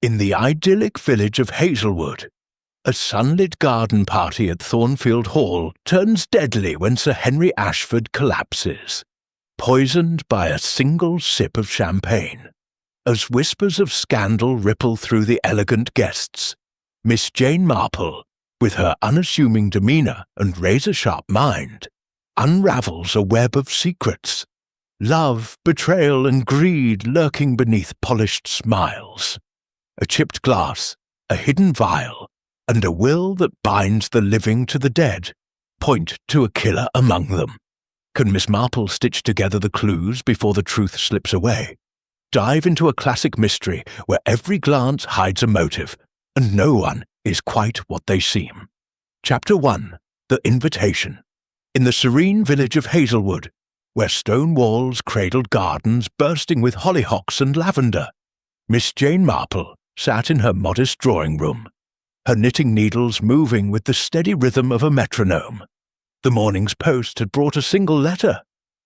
In the idyllic village of Hazelwood, a sunlit garden party at Thornfield Hall turns deadly when Sir Henry Ashford collapses, poisoned by a single sip of champagne. As whispers of scandal ripple through the elegant guests, Miss Jane Marple, with her unassuming demeanour and razor-sharp mind, unravels a web of secrets, love, betrayal and greed lurking beneath polished smiles. A chipped glass, a hidden vial, and a will that binds the living to the dead point to a killer among them. Can Miss Marple stitch together the clues before the truth slips away? Dive into a classic mystery where every glance hides a motive, and no one is quite what they seem. Chapter 1. The Invitation. In the serene village of Hazelwood, where stone walls cradled gardens bursting with hollyhocks and lavender, Miss Jane Marple sat in her modest drawing-room, her knitting needles moving with the steady rhythm of a metronome. The morning's post had brought a single letter,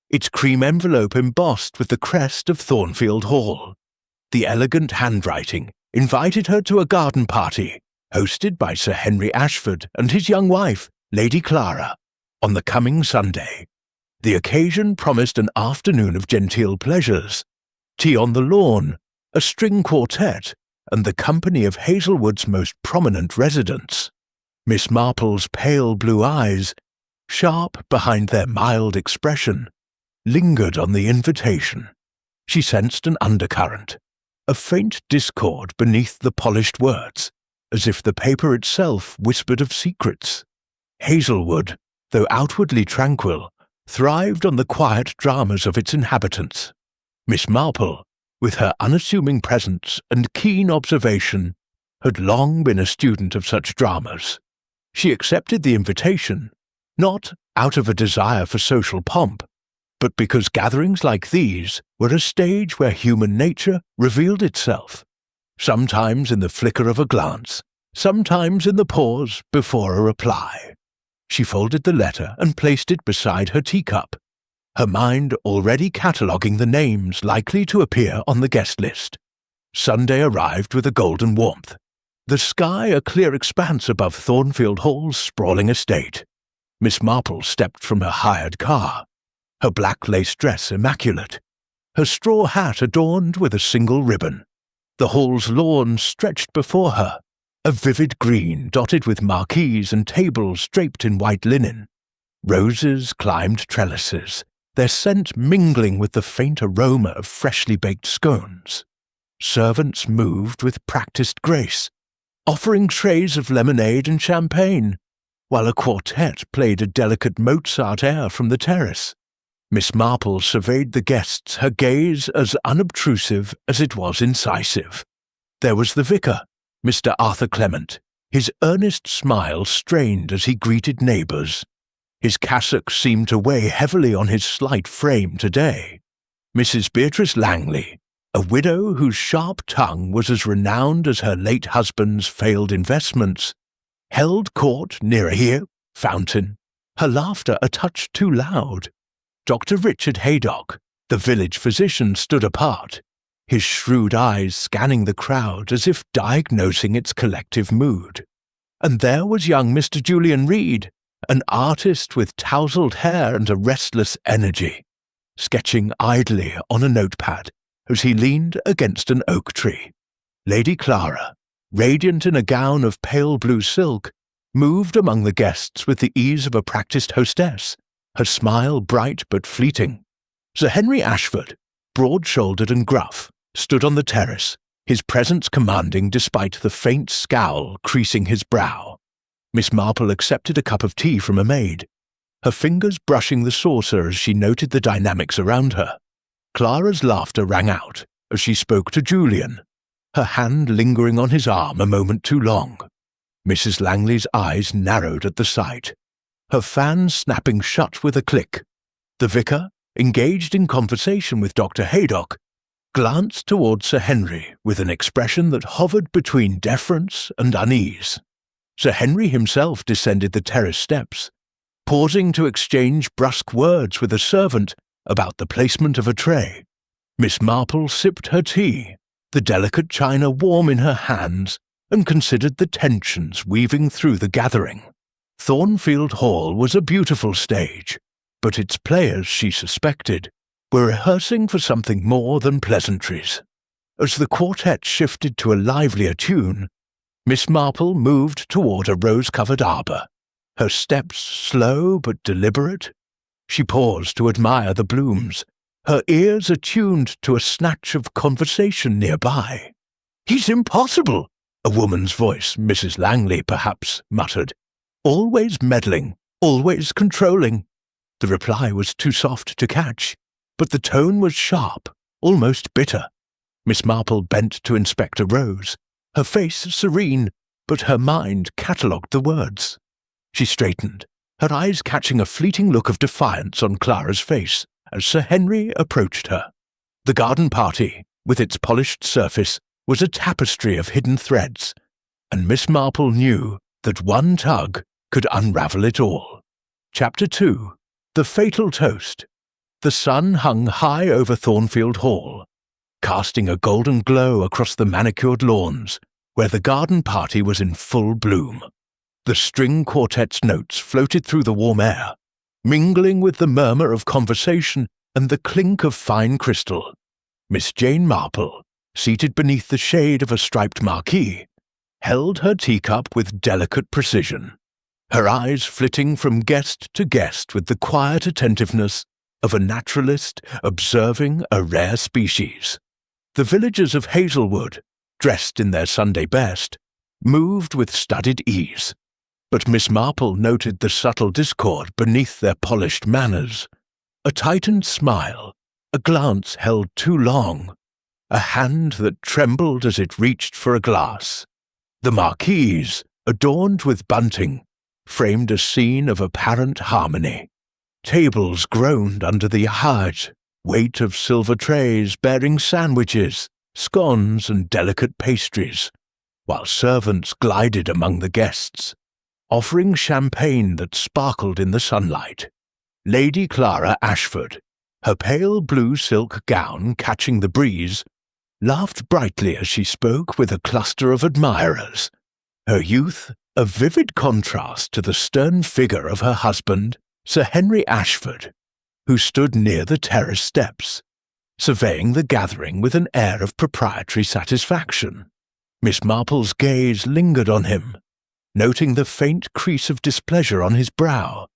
its cream envelope embossed with the crest of Thornfield Hall. The elegant handwriting invited her to a garden party, hosted by Sir Henry Ashford and his young wife, Lady Clara, on the coming Sunday. The occasion promised an afternoon of genteel pleasures, tea on the lawn, a string quartet, and the company of Hazelwood's most prominent residents. Miss Marple's pale blue eyes, sharp behind their mild expression, lingered on the invitation. She sensed an undercurrent, a faint discord beneath the polished words, as if the paper itself whispered of secrets. Hazelwood, though outwardly tranquil, thrived on the quiet dramas of its inhabitants. Miss Marple, with her unassuming presence and keen observation, had long been a student of such dramas. She accepted the invitation, not out of a desire for social pomp, but because gatherings like these were a stage where human nature revealed itself, sometimes in the flicker of a glance, sometimes in the pause before a reply. She folded the letter and placed it beside her teacup, her mind already cataloguing the names likely to appear on the guest list. Sunday arrived with a golden warmth, the sky a clear expanse above Thornfield Hall's sprawling estate. Miss Marple stepped from her hired car, her black lace dress immaculate, her straw hat adorned with a single ribbon. The hall's lawn stretched before her, a vivid green dotted with marquees and tables draped in white linen. Roses climbed trellises, their scent mingling with the faint aroma of freshly baked scones. Servants moved with practiced grace, offering trays of lemonade and champagne, while a quartet played a delicate Mozart air from the terrace. Miss Marple surveyed the guests, her gaze as unobtrusive as it was incisive. There was the vicar, Mr. Arthur Clement, his earnest smile strained as he greeted neighbours. His cassock seemed to weigh heavily on his slight frame today. Mrs. Beatrice Langley, a widow whose sharp tongue was as renowned as her late husband's failed investments, held court near a fountain, her laughter a touch too loud. Dr. Richard Haydock, the village physician, stood apart, his shrewd eyes scanning the crowd as if diagnosing its collective mood. And there was young Mr. Julian Reed, an artist with tousled hair and a restless energy, sketching idly on a notepad as he leaned against an oak tree. Lady Clara, radiant in a gown of pale blue silk, moved among the guests with the ease of a practiced hostess, her smile bright but fleeting. Sir Henry Ashford, broad-shouldered and gruff, stood on the terrace, his presence commanding despite the faint scowl creasing his brow. Miss Marple accepted a cup of tea from a maid, her fingers brushing the saucer as she noted the dynamics around her. Clara's laughter rang out as she spoke to Julian, her hand lingering on his arm a moment too long. Mrs. Langley's eyes narrowed at the sight, her fan snapping shut with a click. The vicar, engaged in conversation with Dr. Haydock, glanced towards Sir Henry with an expression that hovered between deference and unease. Sir Henry himself descended the terrace steps, pausing to exchange brusque words with a servant about the placement of a tray. Miss Marple sipped her tea, the delicate china warm in her hands, and considered the tensions weaving through the gathering. Thornfield Hall was a beautiful stage, but its players, she suspected, were rehearsing for something more than pleasantries. As the quartet shifted to a livelier tune, Miss Marple moved toward a rose-covered arbour, her steps slow but deliberate. She paused to admire the blooms, her ears attuned to a snatch of conversation nearby. "He's impossible," a woman's voice, Mrs. Langley perhaps, muttered. "Always meddling, always controlling." The reply was too soft to catch, but the tone was sharp, almost bitter. Miss Marple bent to inspect a rose, her face serene, but her mind catalogued the words. She straightened, her eyes catching a fleeting look of defiance on Clara's face as Sir Henry approached her. The garden party, with its polished surface, was a tapestry of hidden threads, and Miss Marple knew that one tug could unravel it all. Chapter 2. The Fatal Toast. The sun hung high over Thornfield Hall, casting a golden glow across the manicured lawns, where the garden party was in full bloom. The string quartet's notes floated through the warm air, mingling with the murmur of conversation and the clink of fine crystal. Miss Jane Marple, seated beneath the shade of a striped marquee, held her teacup with delicate precision, her eyes flitting from guest to guest with the quiet attentiveness of a naturalist observing a rare species. The villagers of Hazelwood, dressed in their Sunday best, moved with studied ease, but Miss Marple noted the subtle discord beneath their polished manners. A tightened smile, a glance held too long, a hand that trembled as it reached for a glass. The marquees, adorned with bunting, framed a scene of apparent harmony. Tables groaned under the hard weight of silver trays bearing sandwiches, scones, and delicate pastries, while servants glided among the guests, offering champagne that sparkled in the sunlight. Lady Clara Ashford, her pale blue silk gown catching the breeze, laughed brightly as she spoke with a cluster of admirers, her youth a vivid contrast to the stern figure of her husband, Sir Henry Ashford, who stood near the terrace steps, surveying the gathering with an air of proprietary satisfaction. Miss Marple's gaze lingered on him, noting the faint crease of displeasure on his brow,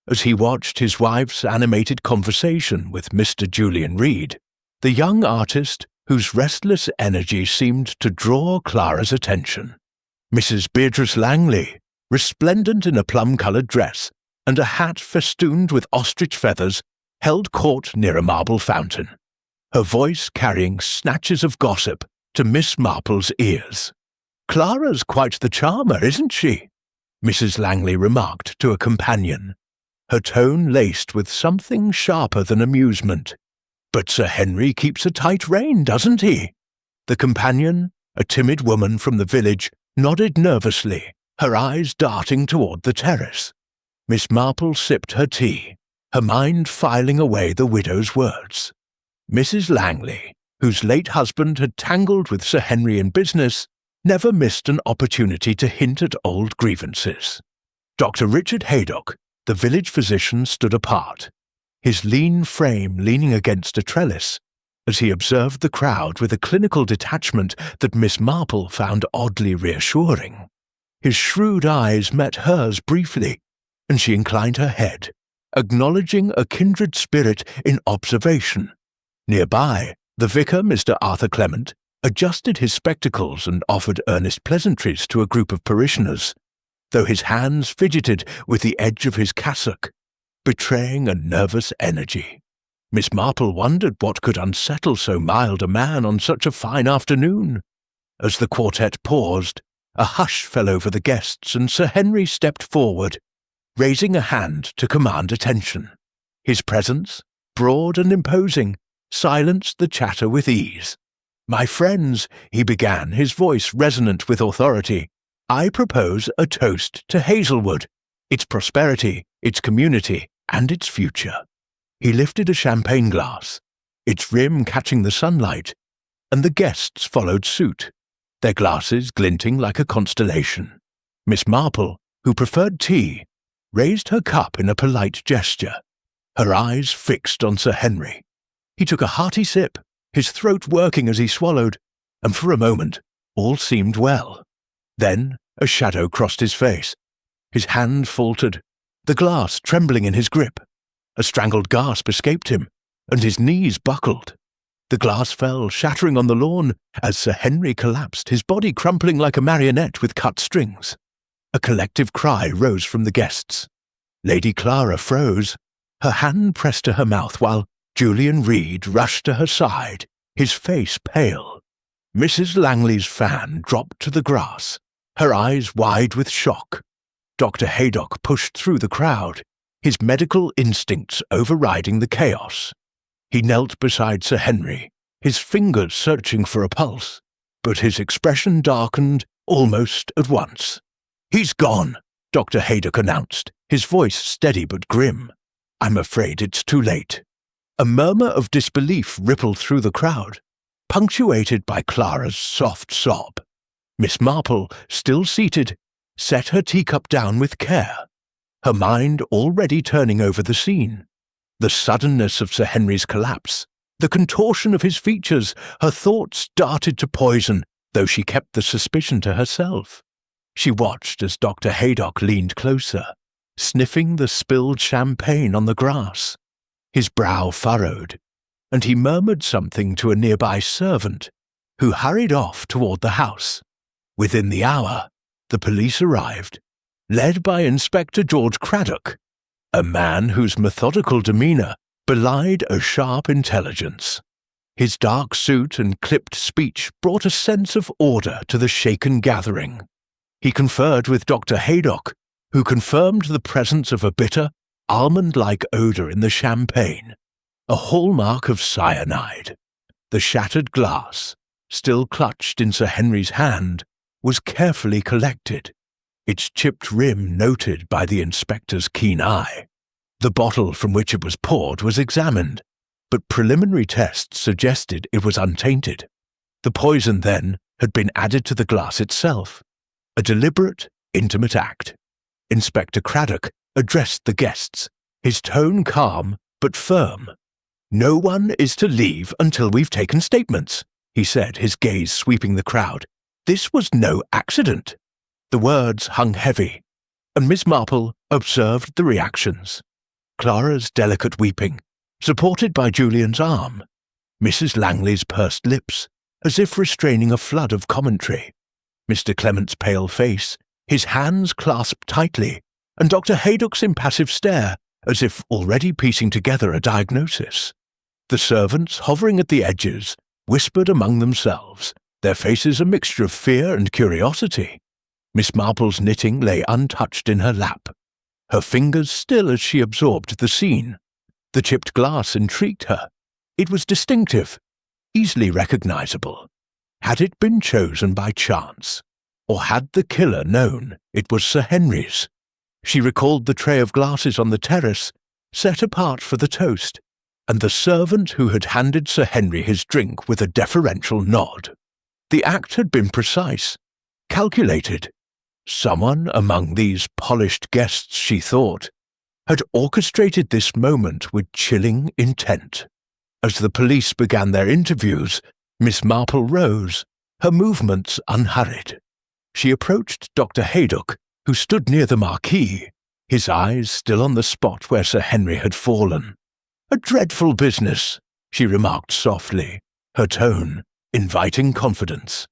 as he watched his wife's animated conversation with Mr. Julian Reed, the young artist whose restless energy seemed to draw Clara's attention. Mrs. Beatrice Langley, resplendent in a plum-coloured dress and a hat festooned with ostrich feathers, held court near a marble fountain, her voice carrying snatches of gossip to Miss Marple's ears. "Clara's quite the charmer, isn't she?" Mrs. Langley remarked to a companion, her tone laced with something sharper than amusement. "But Sir Henry keeps a tight rein, doesn't he?" The companion, a timid woman from the village, nodded nervously, her eyes darting toward the terrace. Miss Marple sipped her tea, her mind filing away the widow's words. Mrs. Langley, whose late husband had tangled with Sir Henry in business, never missed an opportunity to hint at old grievances. Dr. Richard Haydock, the village physician, stood apart, his lean frame leaning against a trellis, as he observed the crowd with a clinical detachment that Miss Marple found oddly reassuring. His shrewd eyes met hers briefly, and she inclined her head, acknowledging a kindred spirit in observation. Nearby, the vicar, Mr. Arthur Clement, adjusted his spectacles and offered earnest pleasantries to a group of parishioners, though his hands fidgeted with the edge of his cassock, betraying a nervous energy. Miss Marple wondered what could unsettle so mild a man on such a fine afternoon. As the quartet paused, a hush fell over the guests, and Sir Henry stepped forward, raising a hand to command attention. His presence, broad and imposing, silenced the chatter with ease. "My friends," he began, his voice resonant with authority, "I propose a toast to Hazelwood, its prosperity, its community, and its future." He lifted a champagne glass, its rim catching the sunlight, and the guests followed suit, their glasses glinting like a constellation. Miss Marple, who preferred tea, raised her cup in a polite gesture, her eyes fixed on Sir Henry. He took a hearty sip, his throat working as he swallowed, and for a moment all seemed well. Then a shadow crossed his face. His hand faltered, the glass trembling in his grip. A strangled gasp escaped him, and his knees buckled. The glass fell, shattering on the lawn, as Sir Henry collapsed, his body crumpling like a marionette with cut strings. A collective cry rose from the guests. Lady Clara froze. Her hand pressed to her mouth while Julian Reed rushed to her side, his face pale. Mrs. Langley's fan dropped to the grass, her eyes wide with shock. Dr. Haydock pushed through the crowd, his medical instincts overriding the chaos. He knelt beside Sir Henry, his fingers searching for a pulse, but his expression darkened almost at once. "He's gone," Dr. Haydock announced, his voice steady but grim. "I'm afraid it's too late." A murmur of disbelief rippled through the crowd, punctuated by Clara's soft sob. Miss Marple, still seated, set her teacup down with care, her mind already turning over the scene. The suddenness of Sir Henry's collapse, the contortion of his features, her thoughts darted to poison, though she kept the suspicion to herself. She watched as Dr. Haydock leaned closer, sniffing the spilled champagne on the grass. His brow furrowed, and he murmured something to a nearby servant, who hurried off toward the house. Within the hour, the police arrived, led by Inspector George Craddock, a man whose methodical demeanour belied a sharp intelligence. His dark suit and clipped speech brought a sense of order to the shaken gathering. He conferred with Dr. Haydock, who confirmed the presence of a bitter, almond-like odour in the champagne, a hallmark of cyanide. The shattered glass, still clutched in Sir Henry's hand, was carefully collected, its chipped rim noted by the inspector's keen eye. The bottle from which it was poured was examined, but preliminary tests suggested it was untainted. The poison, then, had been added to the glass itself, a deliberate, intimate act. Inspector Craddock addressed the guests, his tone calm but firm. "No one is to leave until we've taken statements," he said, his gaze sweeping the crowd. "This was no accident." The words hung heavy, and Miss Marple observed the reactions. Clara's delicate weeping, supported by Julian's arm, Mrs. Langley's pursed lips, as if restraining a flood of commentary, Mr. Clement's pale face, his hands clasped tightly, and Dr. Haydock's impassive stare, as if already piecing together a diagnosis. The servants, hovering at the edges, whispered among themselves, their faces a mixture of fear and curiosity. Miss Marple's knitting lay untouched in her lap, her fingers still as she absorbed the scene. The chipped glass intrigued her. It was distinctive, easily recognizable. Had it been chosen by chance? Or had the killer known it was Sir Henry's? She recalled the tray of glasses on the terrace, set apart for the toast, and the servant who had handed Sir Henry his drink with a deferential nod. The act had been precise, calculated. Someone among these polished guests, she thought, had orchestrated this moment with chilling intent. As the police began their interviews, Miss Marple rose, her movements unhurried. She approached Dr. Haydock, who stood near the marquee, his eyes still on the spot where Sir Henry had fallen. "A dreadful business," she remarked softly, her tone inviting confidence.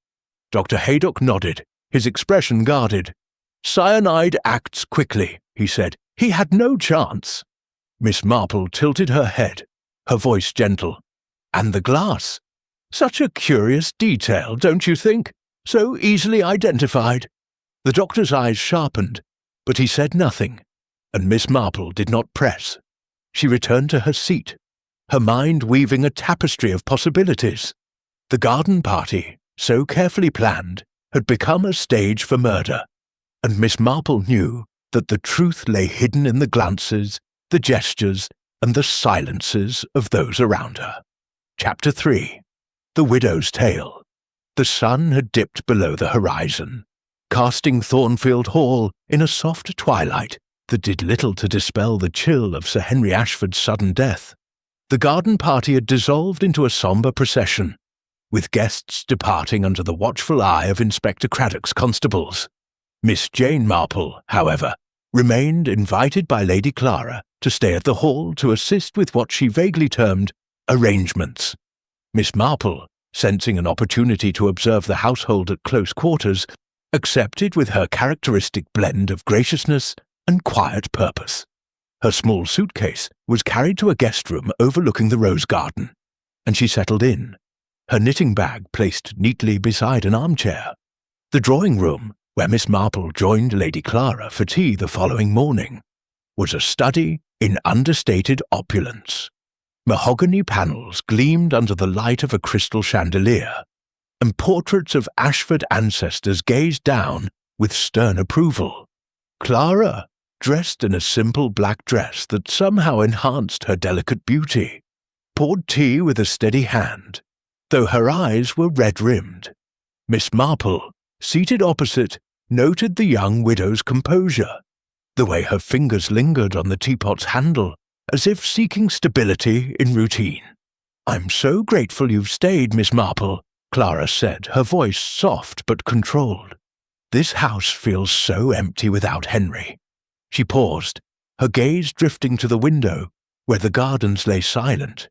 Dr. Haydock nodded, his expression guarded. "Cyanide acts quickly," he said. "He had no chance." Miss Marple tilted her head, her voice gentle. "And the glass? Such a curious detail, don't you think? So easily identified." The doctor's eyes sharpened, but he said nothing, and Miss Marple did not press. She returned to her seat, her mind weaving a tapestry of possibilities. The garden party, so carefully planned, had become a stage for murder, and Miss Marple knew that the truth lay hidden in the glances, the gestures, and the silences of those around her. Chapter 3 The widow's tale. The sun had dipped below the horizon, casting Thornfield Hall in a soft twilight that did little to dispel the chill of Sir Henry Ashford's sudden death. The garden party had dissolved into a sombre procession, with guests departing under the watchful eye of Inspector Craddock's constables. Miss Jane Marple, however, remained invited by Lady Clara to stay at the hall to assist with what she vaguely termed arrangements. Miss Marple, sensing an opportunity to observe the household at close quarters, accepted with her characteristic blend of graciousness and quiet purpose. Her small suitcase was carried to a guest room overlooking the rose garden, and she settled in, her knitting bag placed neatly beside an armchair. The drawing room, where Miss Marple joined Lady Clara for tea the following morning, was a study in understated opulence. Mahogany panels gleamed under the light of a crystal chandelier, and portraits of Ashford ancestors gazed down with stern approval. Clara, dressed in a simple black dress that somehow enhanced her delicate beauty, poured tea with a steady hand, though her eyes were red-rimmed. Miss Marple, seated opposite, noted the young widow's composure, the way her fingers lingered on the teapot's handle, as if seeking stability in routine. "I'm so grateful you've stayed, Miss Marple," Clara said, her voice soft but controlled. "This house feels so empty without Henry." She paused, her gaze drifting to the window, where the gardens lay silent.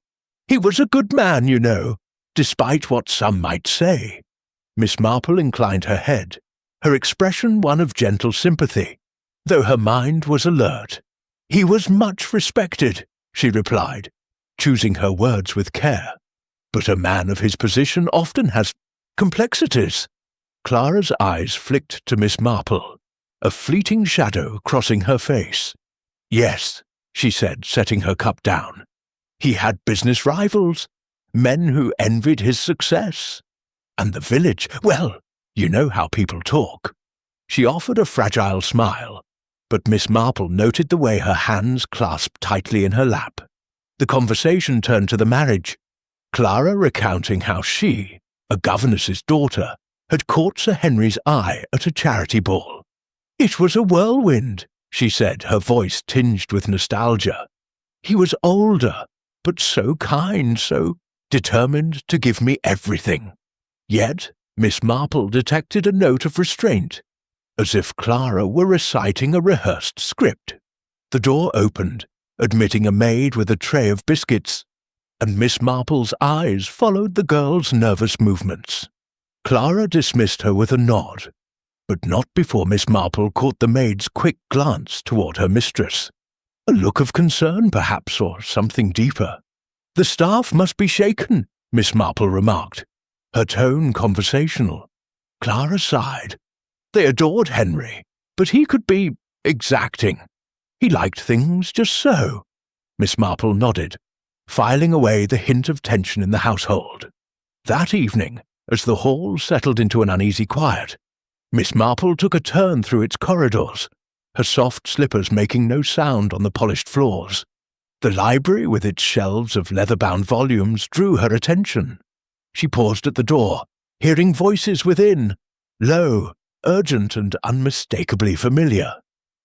"He was a good man, you know, despite what some might say." Miss Marple inclined her head, her expression one of gentle sympathy, though her mind was alert. "He was much respected," she replied, choosing her words with care. "But a man of his position often has complexities." Clara's eyes flicked to Miss Marple, a fleeting shadow crossing her face. "Yes," she said, setting her cup down. "He had business rivals, men who envied his success. And the village, well, you know how people talk." She offered a fragile smile, but Miss Marple noted the way her hands clasped tightly in her lap. The conversation turned to the marriage, Clara recounting how she, a governess's daughter, had caught Sir Henry's eye at a charity ball. "It was a whirlwind," she said, her voice tinged with nostalgia. "He was older, but so kind, so determined to give me everything." Yet Miss Marple detected a note of restraint, as if Clara were reciting a rehearsed script. The door opened, admitting a maid with a tray of biscuits, and Miss Marple's eyes followed the girl's nervous movements. Clara dismissed her with a nod, but not before Miss Marple caught the maid's quick glance toward her mistress. A look of concern, perhaps, or something deeper. "The staff must be shaken," Miss Marple remarked, her tone conversational. Clara sighed. They adored Henry, but he could be exacting. He liked things just so. Miss Marple nodded, filing away the hint of tension in the household. That evening, as the hall settled into an uneasy quiet, Miss Marple took a turn through its corridors, her soft slippers making no sound on the polished floors. The library, with its shelves of leather-bound volumes, drew her attention. She paused at the door, hearing voices within, low, urgent, and unmistakably familiar.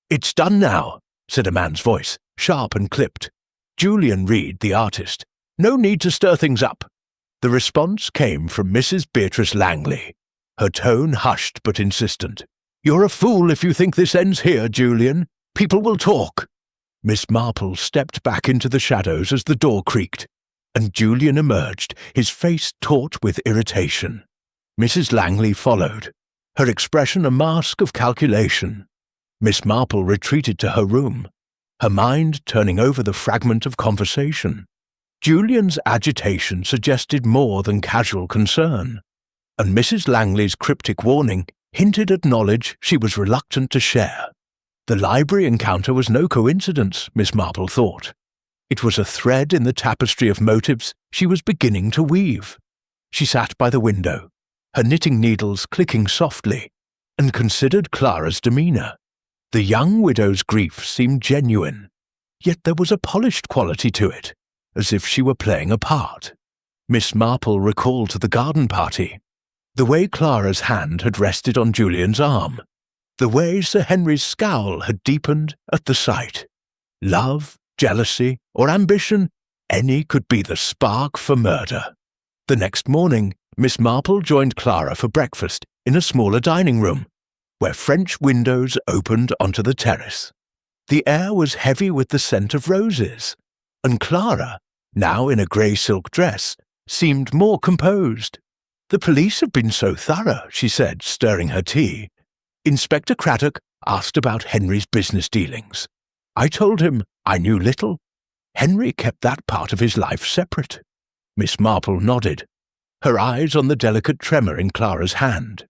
"It's done now," said a man's voice, sharp and clipped. "Julian Reed, the artist. No need to stir things up." The response came from Mrs. Beatrice Langley, her tone hushed but insistent. "You're a fool if you think this ends here, Julian. People will talk." Miss Marple stepped back into the shadows as the door creaked, and Julian emerged, his face taut with irritation. Mrs. Langley followed, her expression a mask of calculation. Miss Marple retreated to her room, her mind turning over the fragment of conversation. Julian's agitation suggested more than casual concern, and Mrs. Langley's cryptic warning hinted at knowledge she was reluctant to share. The library encounter was no coincidence, Miss Marple thought. It was a thread in the tapestry of motives she was beginning to weave. She sat by the window, her knitting needles clicking softly, and considered Clara's demeanour. The young widow's grief seemed genuine, yet there was a polished quality to it, as if she were playing a part. Miss Marple recalled the garden party. The way Clara's hand had rested on Julian's arm. The way Sir Henry's scowl had deepened at the sight. Love, jealousy, or ambition, any could be the spark for murder. The next morning, Miss Marple joined Clara for breakfast in a smaller dining room, where French windows opened onto the terrace. The air was heavy with the scent of roses, and Clara, now in a grey silk dress, seemed more composed. "The police have been so thorough," she said, stirring her tea. "Inspector Craddock asked about Henry's business dealings. I told him I knew little. Henry kept that part of his life separate." Miss Marple nodded, her eyes on the delicate tremor in Clara's hand.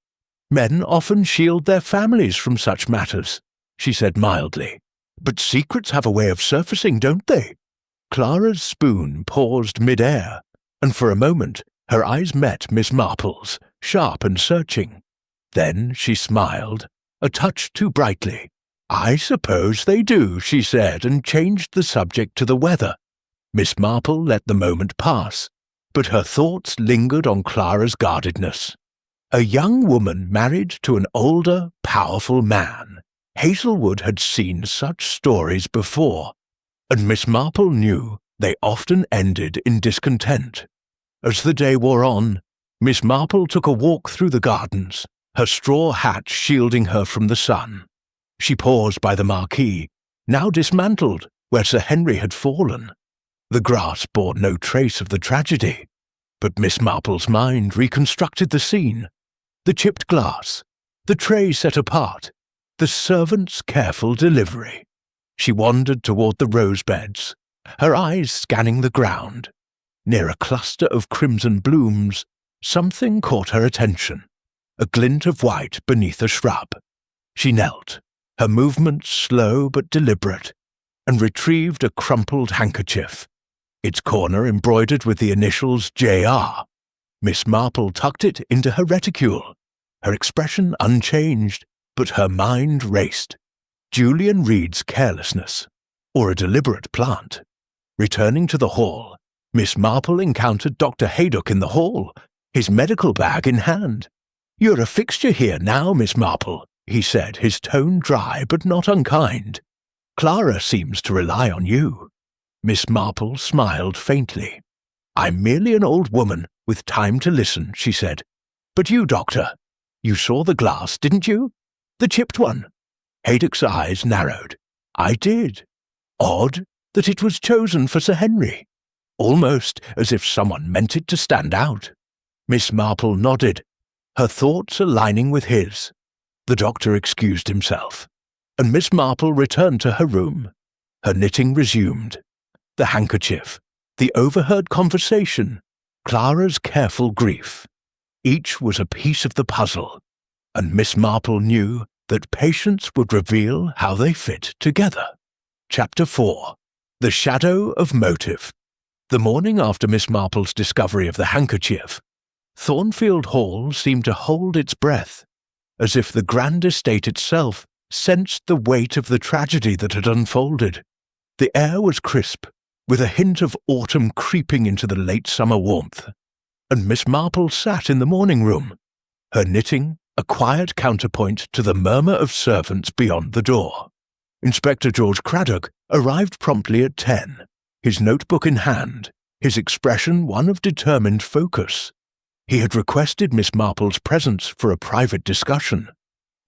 "Men often shield their families from such matters," she said mildly. "But secrets have a way of surfacing, don't they?" Clara's spoon paused mid-air, and for a moment her eyes met Miss Marple's, sharp and searching. Then she smiled, a touch too brightly. "I suppose they do," she said, and changed the subject to the weather. Miss Marple let the moment pass, but her thoughts lingered on Clara's guardedness. A young woman married to an older, powerful man. Hazelwood had seen such stories before, and Miss Marple knew they often ended in discontent. As the day wore on, Miss Marple took a walk through the gardens, her straw hat shielding her from the sun. She paused by the marquee, now dismantled, where Sir Henry had fallen. The grass bore no trace of the tragedy, but Miss Marple's mind reconstructed the scene. The chipped glass, the tray set apart, the servant's careful delivery. She wandered toward the rose beds, her eyes scanning the ground. Near a cluster of crimson blooms, something caught her attention, a glint of white beneath a shrub. She knelt, her movements slow but deliberate, and retrieved a crumpled handkerchief, its corner embroidered with the initials J.R. Miss Marple tucked it into her reticule, her expression unchanged, but her mind raced. Julian Reed's carelessness, or a deliberate plant. Returning to the hall, Miss Marple encountered Dr. Haydock in the hall, his medical bag in hand. "You're a fixture here now, Miss Marple," he said, his tone dry but not unkind. "Clara seems to rely on you." Miss Marple smiled faintly. "I'm merely an old woman with time to listen," she said. "But you, Doctor, you saw the glass, didn't you? The chipped one?" Haydock's eyes narrowed. "I did. Odd that it was chosen for Sir Henry. Almost as if someone meant it to stand out." Miss Marple nodded, her thoughts aligning with his. The doctor excused himself, and Miss Marple returned to her room. Her knitting resumed. The handkerchief, the overheard conversation, Clara's careful grief. Each was a piece of the puzzle, and Miss Marple knew that patience would reveal how they fit together. Chapter 4. The Shadow of Motive. The morning after Miss Marple's discovery of the handkerchief, Thornfield Hall seemed to hold its breath, as if the grand estate itself sensed the weight of the tragedy that had unfolded. The air was crisp, with a hint of autumn creeping into the late summer warmth, and Miss Marple sat in the morning room, her knitting a quiet counterpoint to the murmur of servants beyond the door. Inspector George Craddock arrived promptly at 10, his notebook in hand, his expression one of determined focus. He had requested Miss Marple's presence for a private discussion,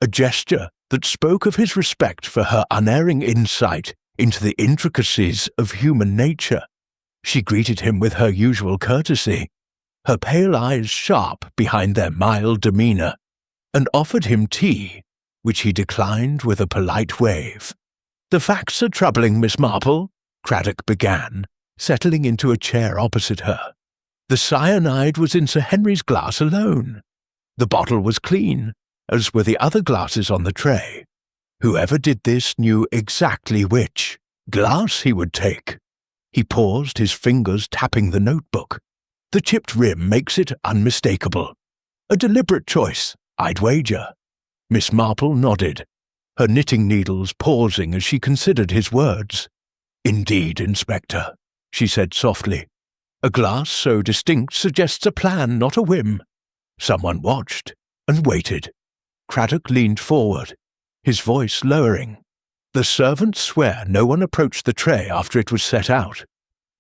a gesture that spoke of his respect for her unerring insight into the intricacies of human nature. She greeted him with her usual courtesy, her pale eyes sharp behind their mild demeanour, and offered him tea, which he declined with a polite wave. "The facts are troubling, Miss Marple," Craddock began, settling into a chair opposite her. "The cyanide was in Sir Henry's glass alone. The bottle was clean, as were the other glasses on the tray. Whoever did this knew exactly which glass he would take." He paused, his fingers tapping the notebook. "The chipped rim makes it unmistakable. A deliberate choice, I'd wager." Miss Marple nodded, her knitting needles pausing as she considered his words. "Indeed, Inspector," she said softly. A glass so distinct suggests a plan, not a whim. Someone watched and waited. Craddock leaned forward, his voice lowering. The servants swear no one approached the tray after it was set out,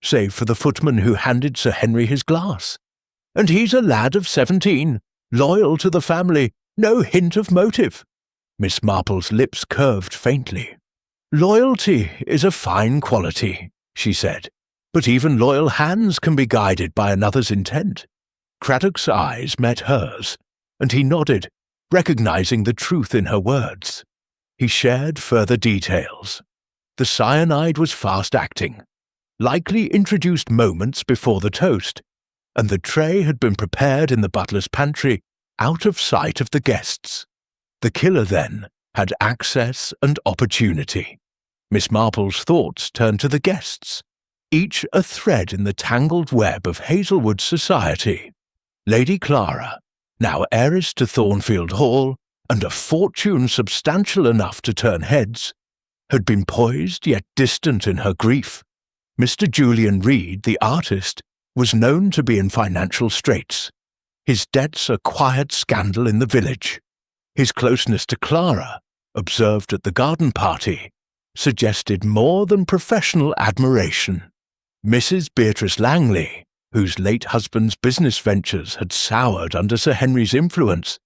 save for the footman who handed Sir Henry his glass. And he's a lad of 17, loyal to the family, no hint of motive. Miss Marple's lips curved faintly. Loyalty is a fine quality, she said, but even loyal hands can be guided by another's intent. Craddock's eyes met hers, and he nodded, recognizing the truth in her words. He shared further details. The cyanide was fast-acting, likely introduced moments before the toast, and the tray had been prepared in the butler's pantry, out of sight of the guests. The killer, then, had access and opportunity. Miss Marple's thoughts turned to the guests, each a thread in the tangled web of Hazelwood society. Lady Clara, now heiress to Thornfield Hall, and a fortune substantial enough to turn heads, had been poised yet distant in her grief. Mr. Julian Reed, the artist, was known to be in financial straits. His debts a quiet scandal in the village. His closeness to Clara, observed at the garden party, suggested more than professional admiration. Mrs. Beatrice Langley, whose late husband's business ventures had soured under Sir Henry's influence,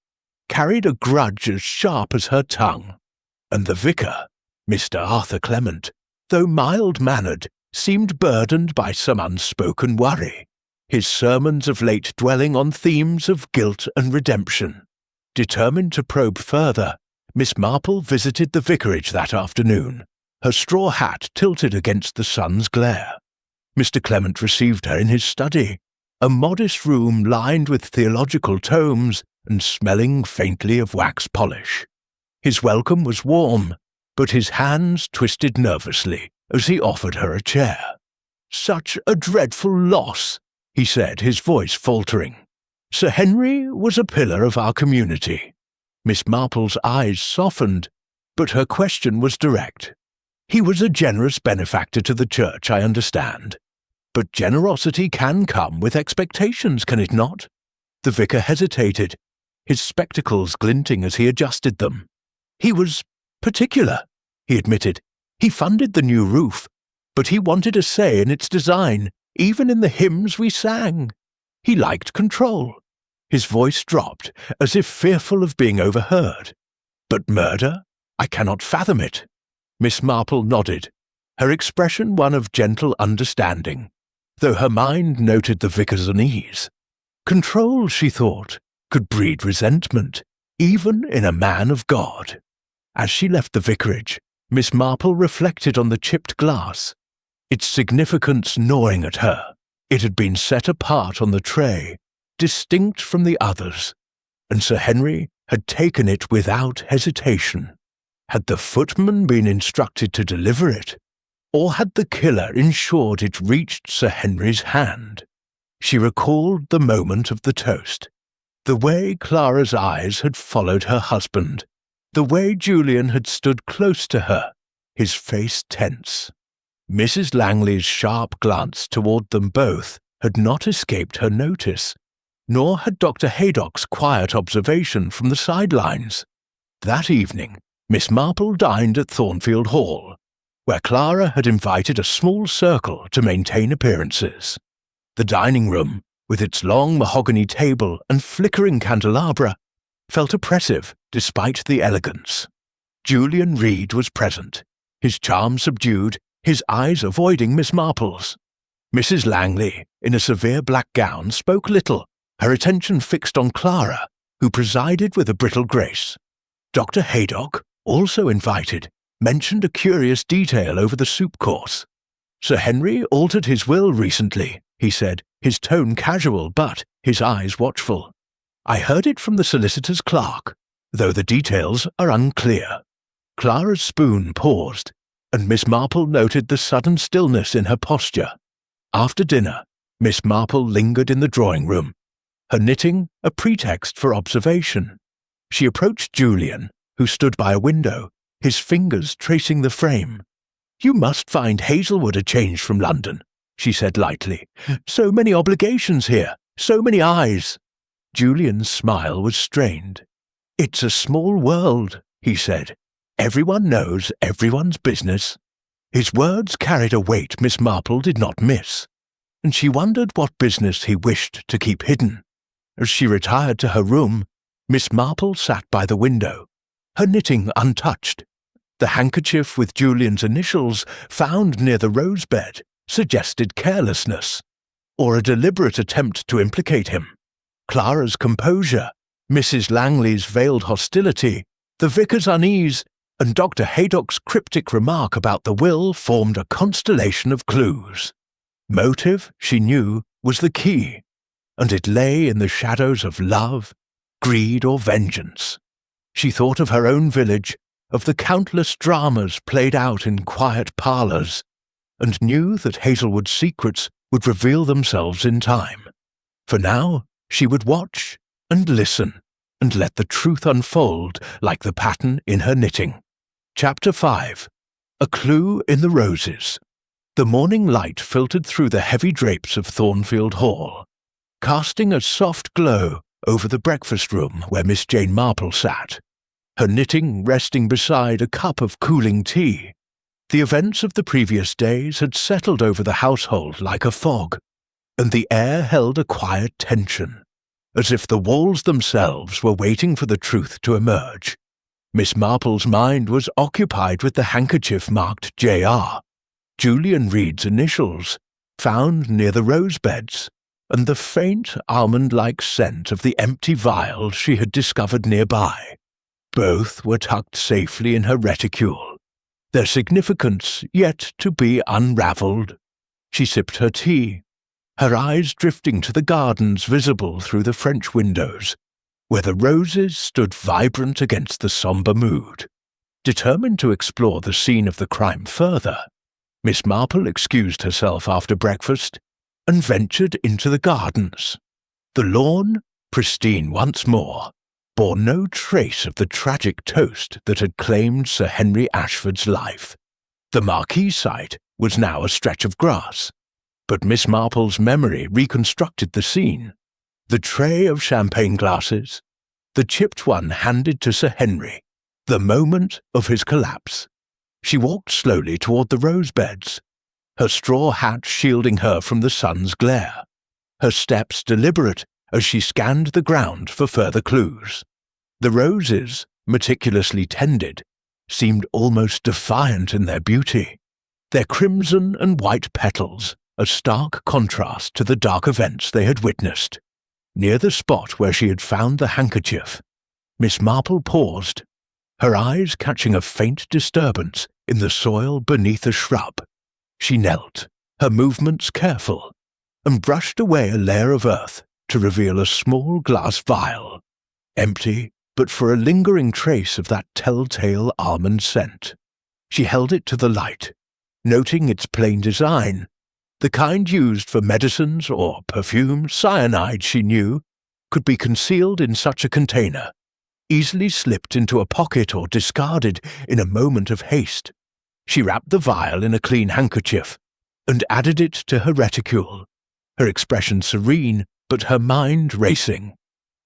carried a grudge as sharp as her tongue. And the vicar, Mr. Arthur Clement, though mild-mannered, seemed burdened by some unspoken worry, his sermons of late dwelling on themes of guilt and redemption. Determined to probe further, Miss Marple visited the vicarage that afternoon, her straw hat tilted against the sun's glare. Mr. Clement received her in his study, a modest room lined with theological tomes and smelling faintly of wax polish. His welcome was warm, but his hands twisted nervously as he offered her a chair. "Such a dreadful loss," he said, his voice faltering. "Sir Henry was a pillar of our community." Miss Marple's eyes softened, but her question was direct. "He was a generous benefactor to the church, I understand. But generosity can come with expectations, can it not?" The vicar hesitated, his spectacles glinting as he adjusted them. "He was particular," he admitted. "He funded the new roof, but he wanted a say in its design, even in the hymns we sang. He liked control." His voice dropped, as if fearful of being overheard. "But murder? I cannot fathom it." Miss Marple nodded, her expression one of gentle understanding, though her mind noted the vicar's unease. Control, she thought, could breed resentment, even in a man of God. As she left the vicarage, Miss Marple reflected on the chipped glass, its significance gnawing at her. It had been set apart on the tray, distinct from the others, and Sir Henry had taken it without hesitation. Had the footman been instructed to deliver it, or had the killer ensured it reached Sir Henry's hand? She recalled the moment of the toast, the way Clara's eyes had followed her husband, the way Julian had stood close to her, his face tense. Mrs. Langley's sharp glance toward them both had not escaped her notice, nor had Dr. Haydock's quiet observation from the sidelines. That evening, Miss Marple dined at Thornfield Hall, where Clara had invited a small circle to maintain appearances. The dining room, with its long mahogany table and flickering candelabra, felt oppressive despite the elegance. Julian Reed was present, his charm subdued, his eyes avoiding Miss Marple's. Mrs. Langley, in a severe black gown, spoke little, her attention fixed on Clara, who presided with a brittle grace. Dr. Haydock, also invited, mentioned a curious detail over the soup course. "Sir Henry altered his will recently," he said, his tone casual but his eyes watchful. "I heard it from the solicitor's clerk, though the details are unclear." Clara's spoon paused, and Miss Marple noted the sudden stillness in her posture. After dinner, Miss Marple lingered in the drawing-room, her knitting a pretext for observation. She approached Julian, who stood by a window, his fingers tracing the frame. "You must find Hazelwood a change from London," she said lightly. "So many obligations here, so many eyes." Julian's smile was strained. "It's a small world," he said. "Everyone knows everyone's business." His words carried a weight Miss Marple did not miss, and she wondered what business he wished to keep hidden. As she retired to her room, Miss Marple sat by the window, her knitting untouched. The handkerchief with Julian's initials found near the rose bed suggested carelessness, or a deliberate attempt to implicate him. Clara's composure, Mrs. Langley's veiled hostility, the vicar's unease, and Dr. Haydock's cryptic remark about the will formed a constellation of clues. Motive, she knew, was the key, and it lay in the shadows of love, greed, or vengeance. She thought of her own village, of the countless dramas played out in quiet parlours, and knew that Hazelwood's secrets would reveal themselves in time. For now, she would watch and listen, and let the truth unfold like the pattern in her knitting. Chapter 5. A Clue in the Roses. The morning light filtered through the heavy drapes of Thornfield Hall, casting a soft glow over the breakfast room where Miss Jane Marple sat, her knitting resting beside a cup of cooling tea. The events of the previous days had settled over the household like a fog, and the air held a quiet tension, as if the walls themselves were waiting for the truth to emerge. Miss Marple's mind was occupied with the handkerchief marked J.R., Julian Reed's initials, found near the rose beds, and the faint almond-like scent of the empty vial she had discovered nearby. Both were tucked safely in her reticule, their significance yet to be unravelled. She sipped her tea, her eyes drifting to the gardens visible through the French windows, where the roses stood vibrant against the sombre mood. Determined to explore the scene of the crime further, Miss Marple excused herself after breakfast and ventured into the gardens. The lawn, pristine once more, bore no trace of the tragic toast that had claimed Sir Henry Ashford's life. The marquee site was now a stretch of grass, but Miss Marple's memory reconstructed the scene. The tray of champagne glasses, the chipped one handed to Sir Henry, the moment of his collapse. She walked slowly toward the rose beds, her straw hat shielding her from the sun's glare, her steps deliberate as she scanned the ground for further clues. The roses, meticulously tended, seemed almost defiant in their beauty, their crimson and white petals a stark contrast to the dark events they had witnessed. Near the spot where she had found the handkerchief, Miss Marple paused, her eyes catching a faint disturbance in the soil beneath a shrub. She knelt, her movements careful, and brushed away a layer of earth to reveal a small glass vial, empty but for a lingering trace of that telltale almond scent. She held it to the light, noting its plain design, the kind used for medicines or perfume. Cyanide, she knew, could be concealed in such a container, easily slipped into a pocket or discarded in a moment of haste. She wrapped the vial in a clean handkerchief and added it to her reticule, her expression serene but her mind racing.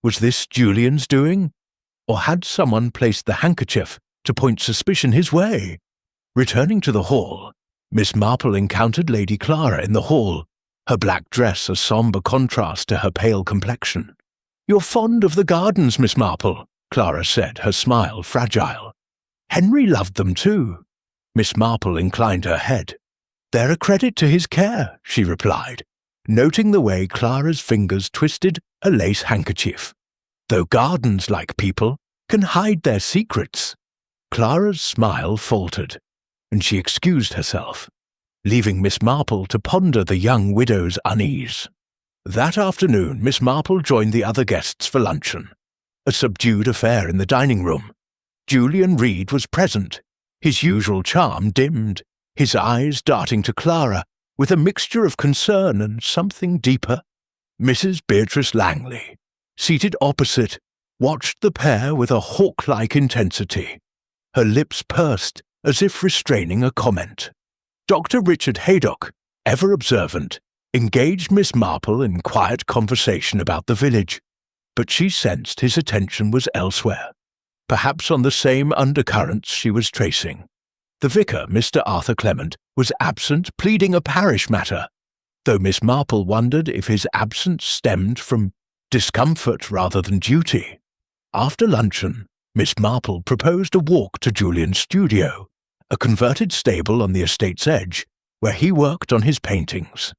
Was this Julian's doing? Or had someone placed the handkerchief to point suspicion his way? Returning to the hall, Miss Marple encountered Lady Clara in the hall, her black dress a sombre contrast to her pale complexion. "You're fond of the gardens, Miss Marple," Clara said, her smile fragile. "Henry loved them too." Miss Marple inclined her head. "They're a credit to his care," she replied, noting the way Clara's fingers twisted a lace handkerchief. "Though gardens, like people, can hide their secrets." Clara's smile faltered, and she excused herself, leaving Miss Marple to ponder the young widow's unease. That afternoon Miss Marple joined the other guests for luncheon, a subdued affair in the dining room. Julian Reed was present, his usual charm dimmed, his eyes darting to Clara with a mixture of concern and something deeper. Mrs. Beatrice Langley, seated opposite, watched the pair with a hawk-like intensity, her lips pursed as if restraining a comment. Dr. Richard Haydock, ever observant, engaged Miss Marple in quiet conversation about the village, but she sensed his attention was elsewhere, perhaps on the same undercurrents she was tracing. The vicar, Mr. Arthur Clement, was absent pleading a parish matter, though Miss Marple wondered if his absence stemmed from discomfort rather than duty. After luncheon, Miss Marple proposed a walk to Julian's studio, a converted stable on the estate's edge, where he worked on his paintings.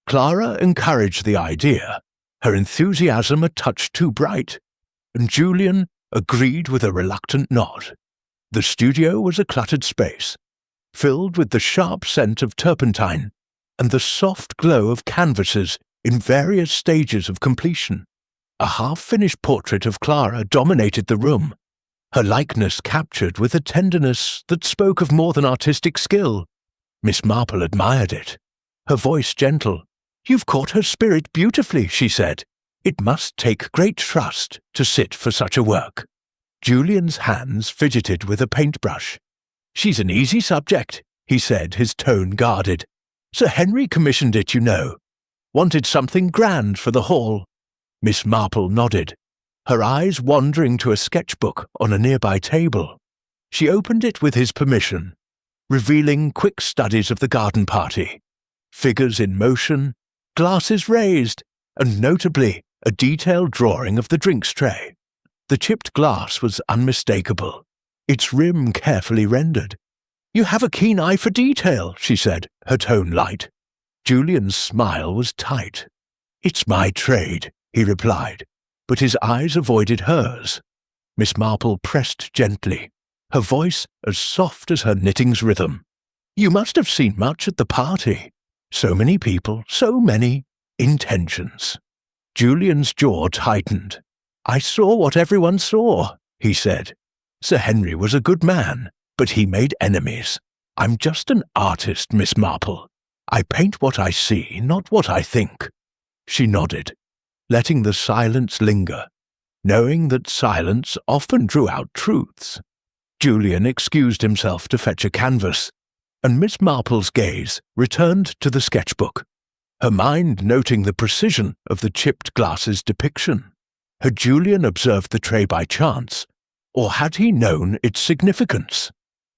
Clara encouraged the idea, her enthusiasm a touch too bright, and Julian agreed with a reluctant nod. The studio was a cluttered space, filled with the sharp scent of turpentine and the soft glow of canvases in various stages of completion. A half-finished portrait of Clara dominated the room, her likeness captured with a tenderness that spoke of more than artistic skill. Miss Marple admired it, her voice gentle. "You've caught her spirit beautifully," she said. "It must take great trust to sit for such a work." Julian's hands fidgeted with a paintbrush. "She's an easy subject," he said, his tone guarded. "Sir Henry commissioned it, you know. Wanted something grand for the hall." Miss Marple nodded, her eyes wandering to a sketchbook on a nearby table. She opened it with his permission, revealing quick studies of the garden party, figures in motion, glasses raised, and notably a detailed drawing of the drinks tray. The chipped glass was unmistakable, its rim carefully rendered. "You have a keen eye for detail," she said, her tone light. Julian's smile was tight. "It's my trade," he replied, but his eyes avoided hers. Miss Marple pressed gently, her voice as soft as her knitting's rhythm. "You must have seen much at the party. So many people, so many intentions." Julian's jaw tightened. "I saw what everyone saw," he said. "Sir Henry was a good man, but he made enemies. I'm just an artist, Miss Marple. I paint what I see, not what I think." She nodded, letting the silence linger, knowing that silence often drew out truths. Julian excused himself to fetch a canvas, and Miss Marple's gaze returned to the sketchbook, her mind noting the precision of the chipped glass's depiction. Had Julian observed the tray by chance, or had he known its significance?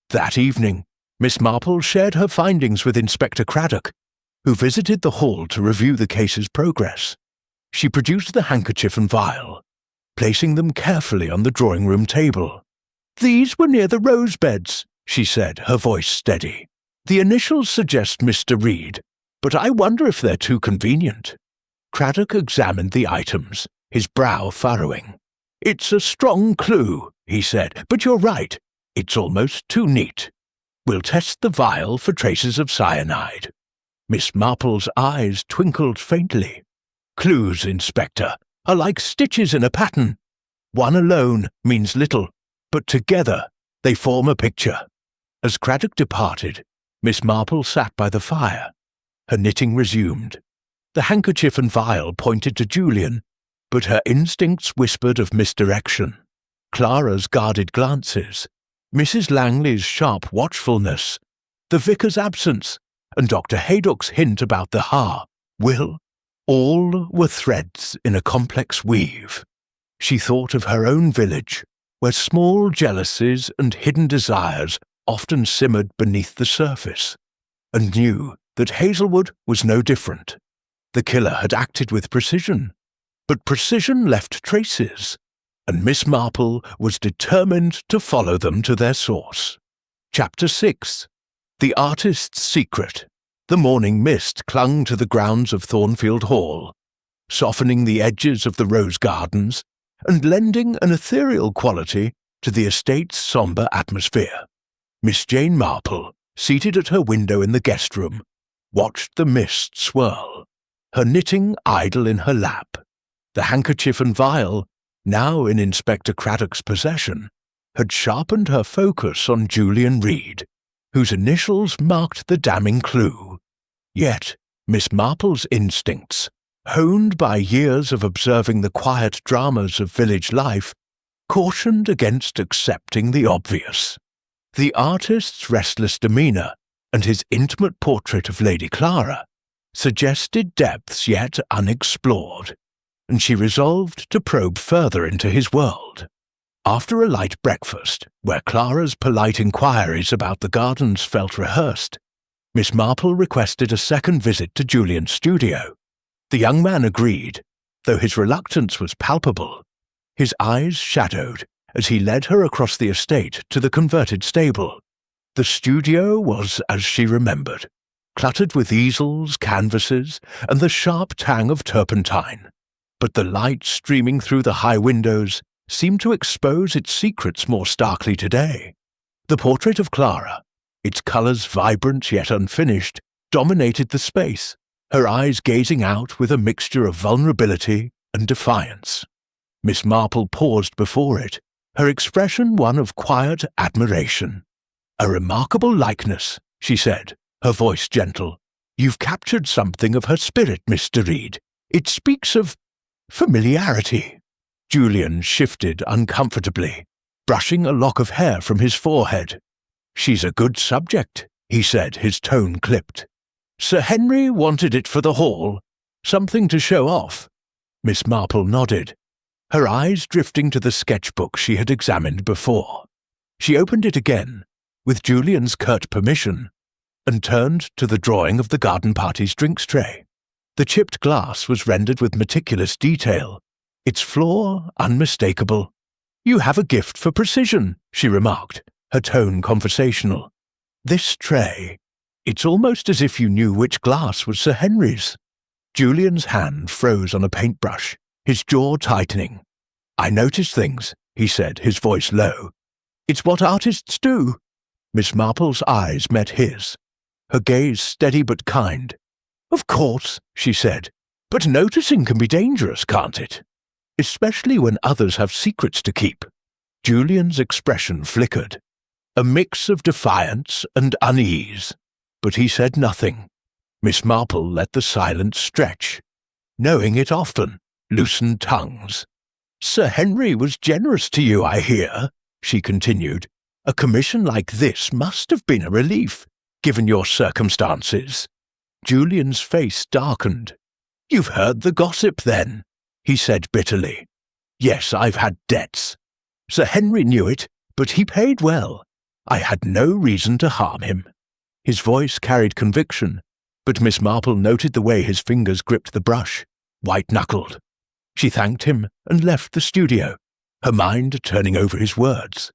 That evening, Miss Marple shared her findings with Inspector Craddock, who visited the hall to review the case's progress. She produced the handkerchief and vial, placing them carefully on the drawing-room table. "These were near the rose beds," she said, her voice steady. "The initials suggest Mr. Reed, but I wonder if they're too convenient." Craddock examined the items, his brow furrowing. "It's a strong clue," he said, "but you're right. It's almost too neat. We'll test the vial for traces of cyanide." Miss Marple's eyes twinkled faintly. "Clues, Inspector, are like stitches in a pattern. One alone means little, but together they form a picture." As Craddock departed, Miss Marple sat by the fire. Her knitting resumed. The handkerchief and vial pointed to Julian, but her instincts whispered of misdirection. Clara's guarded glances, Mrs. Langley's sharp watchfulness, the vicar's absence, and Dr. Haydock's hint about the will, all were threads in a complex weave. She thought of her own village, where small jealousies and hidden desires often simmered beneath the surface, and knew that Hazelwood was no different. The killer had acted with precision, but precision left traces, and Miss Marple was determined to follow them to their source. Chapter 6. The Artist's Secret. The morning mist clung to the grounds of Thornfield Hall, softening the edges of the rose gardens and lending an ethereal quality to the estate's sombre atmosphere. Miss Jane Marple, seated at her window in the guest room, watched the mist swirl, her knitting idle in her lap. The handkerchief and vial, now in Inspector Craddock's possession, had sharpened her focus on Julian Reed, whose initials marked the damning clue. Yet Miss Marple's instincts, honed by years of observing the quiet dramas of village life, cautioned against accepting the obvious. The artist's restless demeanour and his intimate portrait of Lady Clara suggested depths yet unexplored, and she resolved to probe further into his world. After a light breakfast, where Clara's polite inquiries about the gardens felt rehearsed, Miss Marple requested a second visit to Julian's studio. The young man agreed, though his reluctance was palpable. His eyes shadowed as he led her across the estate to the converted stable. The studio was as she remembered, cluttered with easels, canvases, and the sharp tang of turpentine. But the light streaming through the high windows seemed to expose its secrets more starkly today. The portrait of Clara, its colours vibrant yet unfinished, dominated the space, her eyes gazing out with a mixture of vulnerability and defiance. Miss Marple paused before it, her expression one of quiet admiration. "A remarkable likeness," she said, her voice gentle. "You've captured something of her spirit, Mr. Reed. It speaks of familiarity." Julian shifted uncomfortably, brushing a lock of hair from his forehead. "She's a good subject," he said, his tone clipped. "Sir Henry wanted it for the hall, something to show off." Miss Marple nodded, her eyes drifting to the sketchbook she had examined before. She opened it again, with Julian's curt permission, and turned to the drawing of the garden party's drinks tray. The chipped glass was rendered with meticulous detail, its flaw unmistakable. "You have a gift for precision," she remarked, her tone conversational. "This tray, it's almost as if you knew which glass was Sir Henry's." Julian's hand froze on a paintbrush, his jaw tightening. "I notice things," he said, his voice low. "It's what artists do." Miss Marple's eyes met his, her gaze steady but kind. "Of course," she said, "but noticing can be dangerous, can't it? Especially when others have secrets to keep." Julian's expression flickered, a mix of defiance and unease, but he said nothing. Miss Marple let the silence stretch. Knowing it often loosened tongues. "Sir Henry was generous to you, I hear," she continued. "A commission like this must have been a relief, given your circumstances." Julian's face darkened. "You've heard the gossip, then," he said bitterly. "Yes, I've had debts. Sir Henry knew it, but he paid well. I had no reason to harm him." His voice carried conviction, but Miss Marple noted the way his fingers gripped the brush, white-knuckled. She thanked him and left the studio, her mind turning over his words.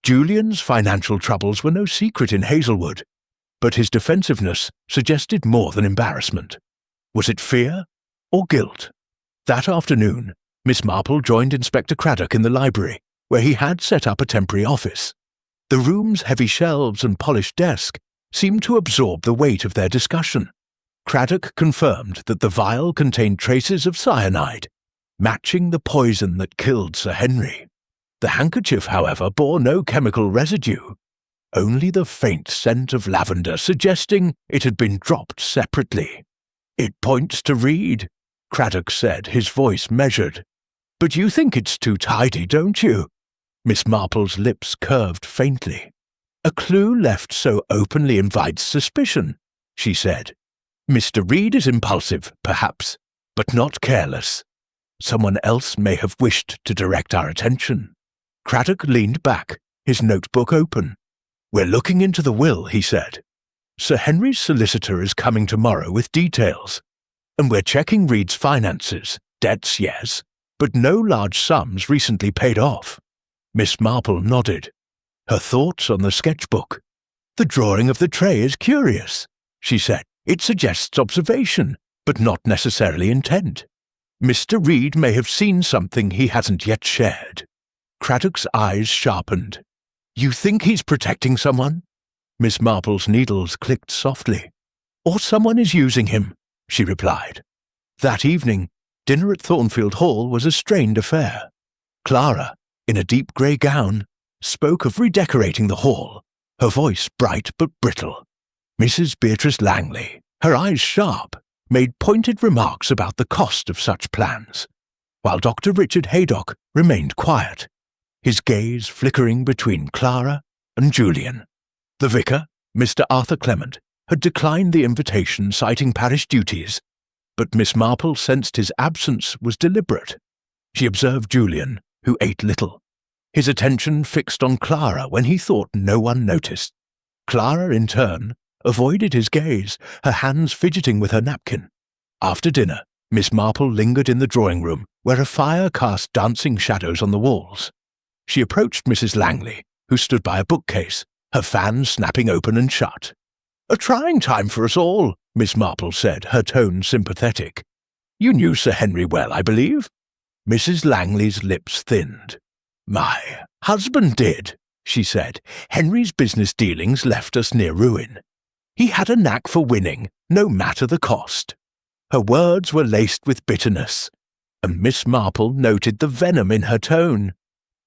Julian's financial troubles were no secret in Hazelwood, but his defensiveness suggested more than embarrassment. Was it fear or guilt? That afternoon, Miss Marple joined Inspector Craddock in the library, where he had set up a temporary office. The room's heavy shelves and polished desk seemed to absorb the weight of their discussion. Craddock confirmed that the vial contained traces of cyanide, matching the poison that killed Sir Henry. The handkerchief, however, bore no chemical residue, only the faint scent of lavender suggesting it had been dropped separately. "It points to Reed," Craddock said, his voice measured. "But you think it's too tidy, don't you?" Miss Marple's lips curved faintly. "A clue left so openly invites suspicion," she said. "Mr. Reed is impulsive, perhaps, but not careless. Someone else may have wished to direct our attention." Craddock leaned back, his notebook open. "We're looking into the will," he said. "Sir Henry's solicitor is coming tomorrow with details, and we're checking Reed's finances. Debts, yes, but no large sums recently paid off." Miss Marple nodded, her thoughts on the sketchbook. "The drawing of the tray is curious," she said. "It suggests observation, but not necessarily intent. Mr. Reed may have seen something he hasn't yet shared." Craddock's eyes sharpened. "You think he's protecting someone?" Miss Marple's needles clicked softly. "Or someone is using him," she replied. That evening, dinner at Thornfield Hall was a strained affair. Clara, in a deep grey gown, spoke of redecorating the hall, her voice bright but brittle. Mrs. Beatrice Langley, her eyes sharp, made pointed remarks about the cost of such plans, while Dr. Richard Haydock remained quiet, his gaze flickering between Clara and Julian. The vicar, Mr. Arthur Clement, had declined the invitation, citing parish duties, but Miss Marple sensed his absence was deliberate. She observed Julian, who ate little, his attention fixed on Clara when he thought no one noticed. Clara, in turn, avoided his gaze, her hands fidgeting with her napkin. After dinner, Miss Marple lingered in the drawing-room, where a fire cast dancing shadows on the walls. She approached Mrs. Langley, who stood by a bookcase, her fan snapping open and shut. "A trying time for us all," Miss Marple said, her tone sympathetic. "You knew Sir Henry well, I believe?" Mrs. Langley's lips thinned. "My husband did," she said. "Henry's business dealings left us near ruin. He had a knack for winning, no matter the cost." Her words were laced with bitterness, and Miss Marple noted the venom in her tone.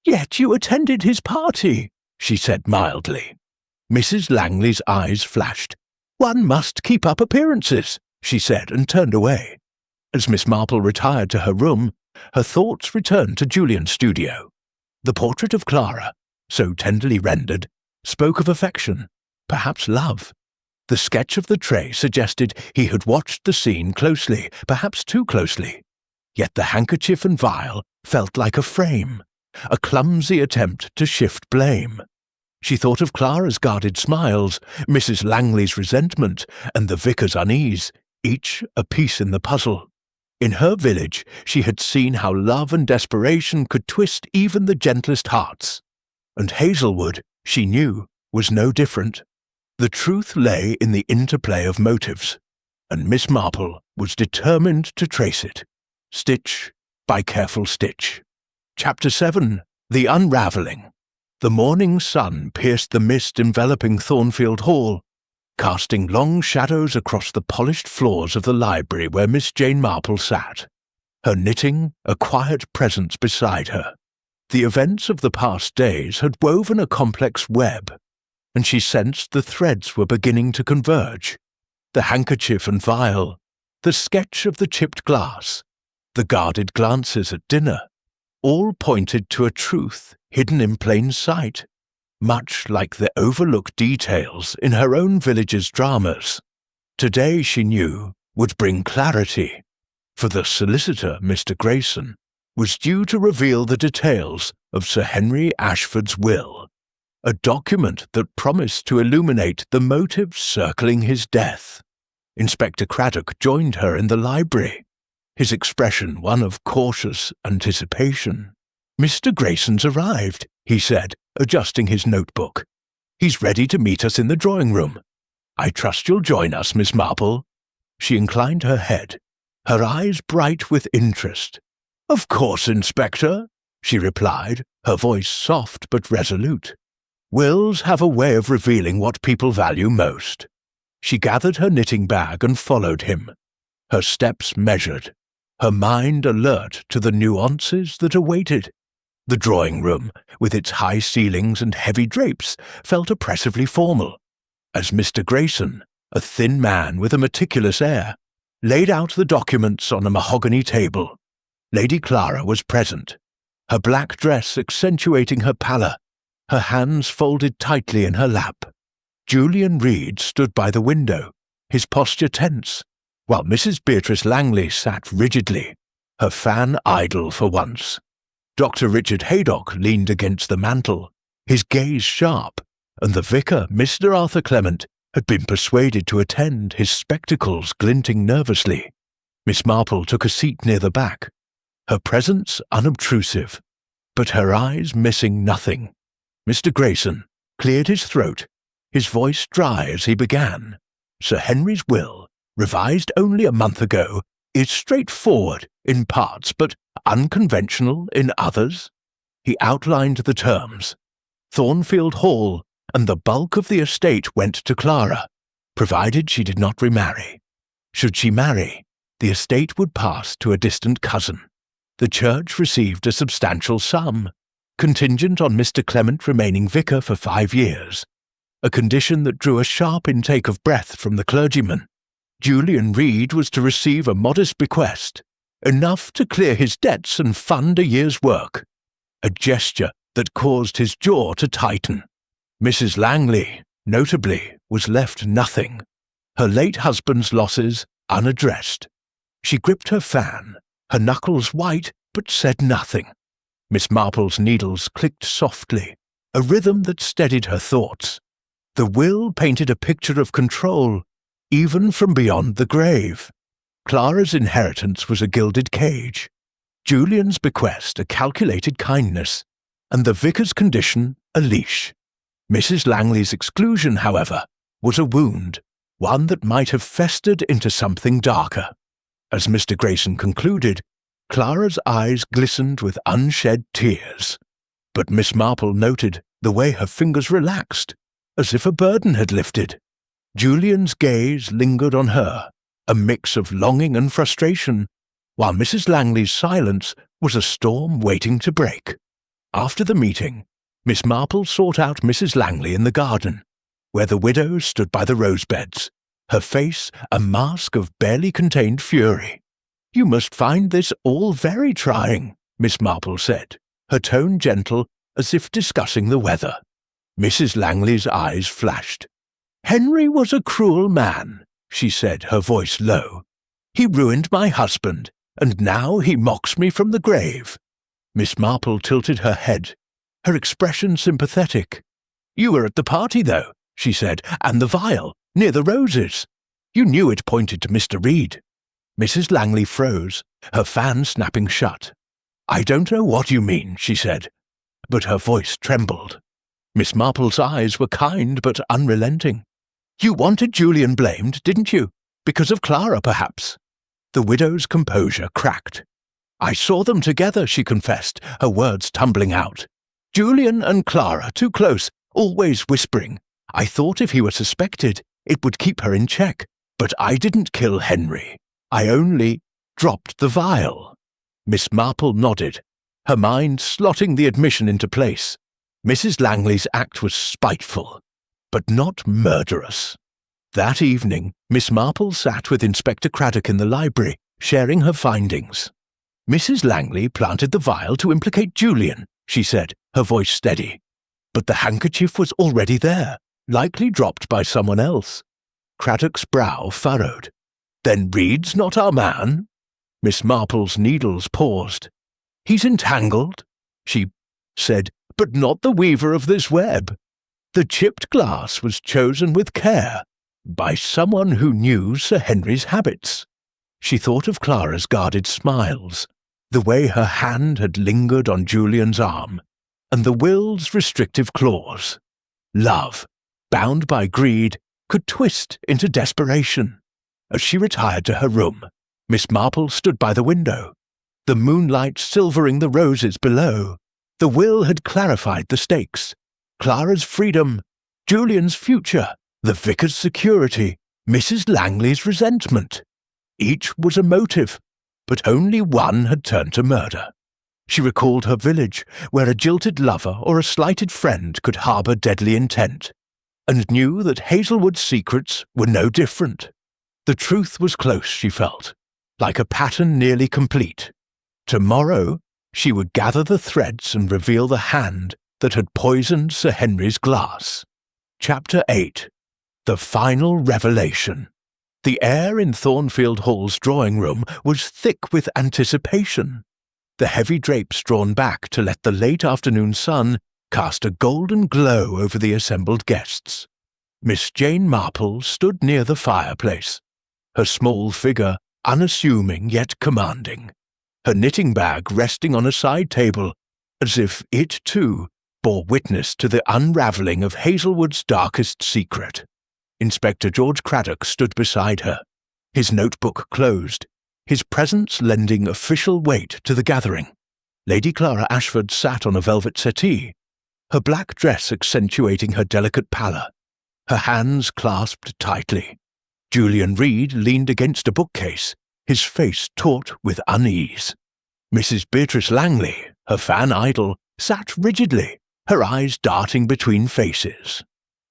"Yet you attended his party," she said mildly. Mrs. Langley's eyes flashed. "One must keep up appearances," she said, and turned away. As Miss Marple retired to her room, her thoughts returned to Julian's studio. The portrait of Clara, so tenderly rendered, spoke of affection, perhaps love. The sketch of the tray suggested he had watched the scene closely, perhaps too closely. Yet the handkerchief and vial felt like a frame, a clumsy attempt to shift blame. She thought of Clara's guarded smiles, Mrs. Langley's resentment, and the vicar's unease, each a piece in the puzzle. In her village, she had seen how love and desperation could twist even the gentlest hearts. And Hazelwood, she knew, was no different. The truth lay in the interplay of motives, and Miss Marple was determined to trace it, stitch by careful stitch. Chapter 7. The Unravelling. The morning sun pierced the mist enveloping Thornfield Hall, casting long shadows across the polished floors of the library where Miss Jane Marple sat, her knitting a quiet presence beside her. The events of the past days had woven a complex web, and she sensed the threads were beginning to converge. The handkerchief and vial, the sketch of the chipped glass, the guarded glances at dinner, all pointed to a truth hidden in plain sight, much like the overlooked details in her own village's dramas. Today, she knew, would bring clarity, for the solicitor, Mr. Grayson, was due to reveal the details of Sir Henry Ashford's will, a document that promised to illuminate the motives circling his death. Inspector Craddock joined her in the library, his expression one of cautious anticipation. "Mr. Grayson's arrived," he said, adjusting his notebook. "He's ready to meet us in the drawing-room. I trust you'll join us, Miss Marple." She inclined her head, her eyes bright with interest. "Of course, Inspector," she replied, her voice soft but resolute. "Wills have a way of revealing what people value most." She gathered her knitting bag and followed him, her steps measured, her mind alert to the nuances that awaited. The drawing-room, with its high ceilings and heavy drapes, felt oppressively formal, as Mr. Grayson, a thin man with a meticulous air, laid out the documents on a mahogany table. Lady Clara was present, her black dress accentuating her pallor, her hands folded tightly in her lap. Julian Reed stood by the window, his posture tense, while Mrs. Beatrice Langley sat rigidly, her fan idle for once. Dr. Richard Haydock leaned against the mantel, his gaze sharp, and the vicar, Mr. Arthur Clement, had been persuaded to attend, his spectacles glinting nervously. Miss Marple took a seat near the back, her presence unobtrusive, but her eyes missing nothing. Mr. Grayson cleared his throat, his voice dry as he began. "Sir Henry's will, revised only a month ago, is straightforward in parts but unconventional in others." He outlined the terms. Thornfield Hall and the bulk of the estate went to Clara, provided she did not remarry. Should she marry, the estate would pass to a distant cousin. The church received a substantial sum, contingent on Mr. Clement remaining vicar for 5 years, a condition that drew a sharp intake of breath from the clergyman. Julian Reed was to receive a modest bequest, enough to clear his debts and fund a year's work, a gesture that caused his jaw to tighten. Mrs. Langley, notably, was left nothing. her late husband's losses unaddressed. She gripped her fan, her knuckles white, but said nothing. Miss Marple's needles clicked softly, a rhythm that steadied her thoughts. The will painted a picture of control, even from beyond the grave. Clara's inheritance was a gilded cage, Julian's bequest a calculated kindness, and the vicar's condition a leash. Mrs. Langley's exclusion, however, was a wound, one that might have festered into something darker. As Mr. Grayson concluded, Clara's eyes glistened with unshed tears. But Miss Marple noted the way her fingers relaxed, as if a burden had lifted. Julian's gaze lingered on her, a mix of longing and frustration, while Mrs. Langley's silence was a storm waiting to break. After the meeting, Miss Marple sought out Mrs. Langley in the garden, where the widow stood by the rosebeds, her face a mask of barely contained fury. "You must find this all very trying," Miss Marple said, her tone gentle as if discussing the weather. Mrs. Langley's eyes flashed. "Henry was a cruel man," she said, her voice low. "He ruined my husband, and now he mocks me from the grave." Miss Marple tilted her head, her expression sympathetic. "You were at the party, though," she said, "and the vial, near the roses. You knew it pointed to Mr. Reed." Mrs. Langley froze, her fan snapping shut. "I don't know what you mean," she said, but her voice trembled. Miss Marple's eyes were kind but unrelenting. "You wanted Julian blamed, didn't you? Because of Clara, perhaps?" The widow's composure cracked. "I saw them together," she confessed, her words tumbling out. "Julian and Clara, too close, always whispering. I thought if he were suspected, it would keep her in check. But I didn't kill Henry. I only dropped the vial." Miss Marple nodded, her mind slotting the admission into place. Mrs. Langley's act was spiteful, but not murderous. That evening, Miss Marple sat with Inspector Craddock in the library, sharing her findings. "Mrs. Langley planted the vial to implicate Julian," she said, her voice steady. "But the handkerchief was already there, likely dropped by someone else." Craddock's brow furrowed. "Then Reed's not our man?" Miss Marple's needles paused. "He's entangled," she said, "but not the weaver of this web. The chipped glass was chosen with care, by someone who knew Sir Henry's habits." She thought of Clara's guarded smiles, the way her hand had lingered on Julian's arm, and the will's restrictive clause. Love, bound by greed, could twist into desperation. As she retired to her room, Miss Marple stood by the window, the moonlight silvering the roses below. The will had clarified the stakes. Clara's freedom, Julian's future, the vicar's security, Mrs. Langley's resentment. Each was a motive, but only one had turned to murder. She recalled her village, where a jilted lover or a slighted friend could harbour deadly intent, and knew that Hazelwood's secrets were no different. The truth was close, she felt, like a pattern nearly complete. Tomorrow she would gather the threads and reveal the hand that had poisoned Sir Henry's glass. Chapter 8. The Final Revelation. The air in Thornfield Hall's drawing room was thick with anticipation. The heavy drapes drawn back to let the late afternoon sun cast a golden glow over the assembled guests. Miss Jane Marple stood near the fireplace, her small figure unassuming yet commanding, her knitting bag resting on a side table, as if it, too, bore witness to the unravelling of Hazelwood's darkest secret. Inspector George Craddock stood beside her, his notebook closed, his presence lending official weight to the gathering. Lady Clara Ashford sat on a velvet settee, her black dress accentuating her delicate pallor, her hands clasped tightly. Julian Reed leaned against a bookcase, his face taut with unease. Mrs. Beatrice Langley, her fan idol, sat rigidly, her eyes darting between faces.